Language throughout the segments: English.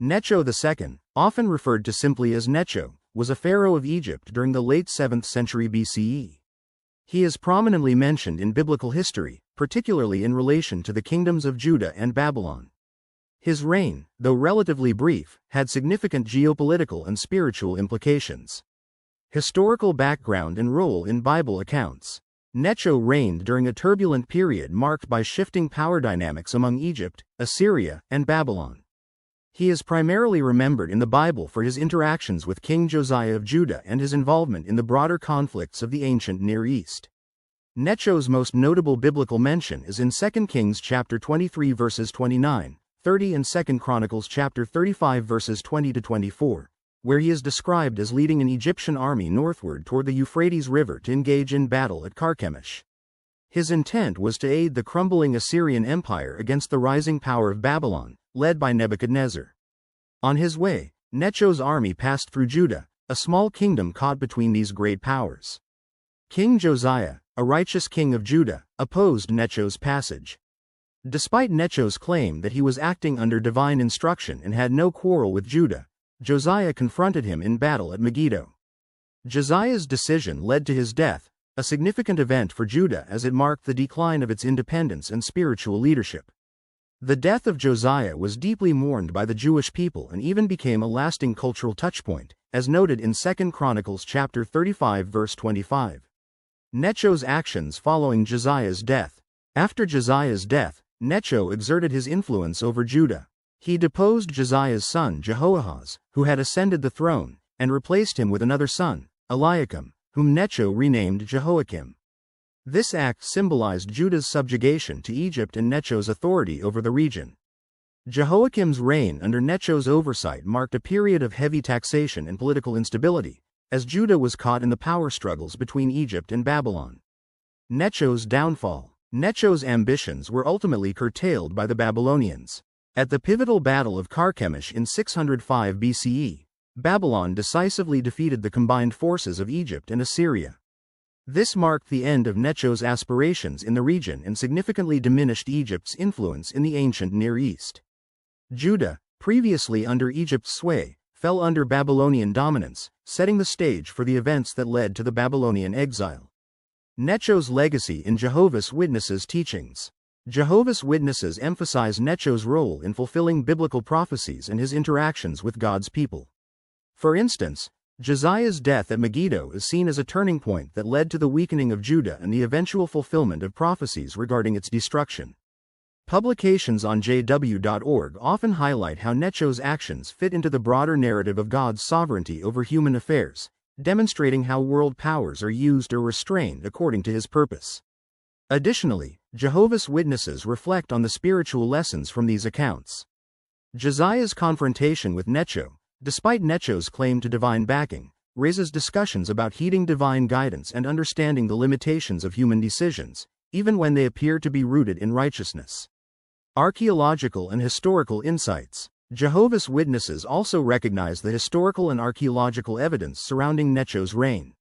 Necho II, often referred to simply as Necho, was a pharaoh of Egypt during the late 7th century BCE. He is prominently mentioned in biblical history, particularly in relation to the kingdoms of Judah and Babylon. His reign, though relatively brief, had significant geopolitical and spiritual implications. Historical background and role in Bible accounts. Necho reigned during a turbulent period marked by shifting power dynamics among Egypt, Assyria, and Babylon. He is primarily remembered in the Bible for his interactions with King Josiah of Judah and his involvement in the broader conflicts of the ancient Near East. Necho's most notable biblical mention is in 2 Kings chapter 23 verses 29, 30 and 2 Chronicles chapter 35 verses 20 to 24, where he is described as leading an Egyptian army northward toward the Euphrates River to engage in battle at Carchemish. His intent was to aid the crumbling Assyrian Empire against the rising power of Babylon, led by Nebuchadnezzar. On his way, Necho's army passed through Judah, a small kingdom caught between these great powers. King Josiah, a righteous king of Judah, opposed Necho's passage. Despite Necho's claim that he was acting under divine instruction and had no quarrel with Judah, Josiah confronted him in battle at Megiddo. Josiah's decision led to his death, a significant event for Judah as it marked the decline of its independence and spiritual leadership. The death of Josiah was deeply mourned by the Jewish people and even became a lasting cultural touchpoint, as noted in 2 Chronicles chapter 35 verse 25. Necho's actions following Josiah's death. After Josiah's death, Necho exerted his influence over Judah. He deposed Josiah's son Jehoahaz, who had ascended the throne, and replaced him with another son, Eliakim, whom Necho renamed Jehoiakim. This act symbolized Judah's subjugation to Egypt and Necho's authority over the region. Jehoiakim's reign under Necho's oversight marked a period of heavy taxation and political instability, as Judah was caught in the power struggles between Egypt and Babylon. Necho's downfall. Necho's ambitions were ultimately curtailed by the Babylonians. At the pivotal Battle of Carchemish in 605 BCE, Babylon decisively defeated the combined forces of Egypt and Assyria. This marked the end of Necho's aspirations in the region and significantly diminished Egypt's influence in the ancient Near East. Judah, previously under Egypt's sway, fell under Babylonian dominance, setting the stage for the events that led to the Babylonian exile. Necho's legacy in Jehovah's Witnesses' teachings. Jehovah's Witnesses emphasize Necho's role in fulfilling biblical prophecies and his interactions with God's people. For instance, Josiah's death at Megiddo is seen as a turning point that led to the weakening of Judah and the eventual fulfillment of prophecies regarding its destruction. Publications on jw.org often highlight how Necho's actions fit into the broader narrative of God's sovereignty over human affairs, demonstrating how world powers are used or restrained according to his purpose. Additionally, Jehovah's Witnesses reflect on the spiritual lessons from these accounts. Josiah's confrontation with Necho, despite Necho's claim to divine backing, raises discussions about heeding divine guidance and understanding the limitations of human decisions, even when they appear to be rooted in righteousness. Archaeological and historical insights. Jehovah's Witnesses also recognize the historical and archaeological evidence surrounding Necho's reign.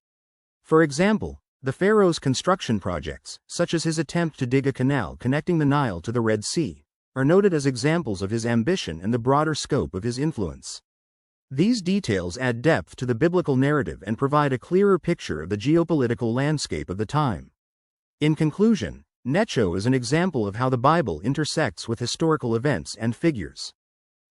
For example, the pharaoh's construction projects, such as his attempt to dig a canal connecting the Nile to the Red Sea, are noted as examples of his ambition and the broader scope of his influence. These details add depth to the biblical narrative and provide a clearer picture of the geopolitical landscape of the time. In conclusion, Necho is an example of how the Bible intersects with historical events and figures.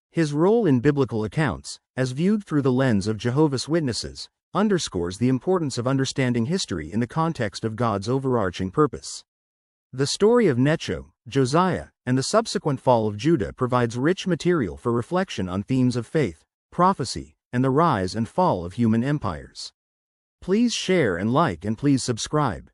His role in biblical accounts, as viewed through the lens of Jehovah's Witnesses, underscores the importance of understanding history in the context of God's overarching purpose. The story of Necho, Josiah, and the subsequent fall of Judah provides rich material for reflection on themes of faith, prophecy, and the rise and fall of human empires. Please share and like and please subscribe.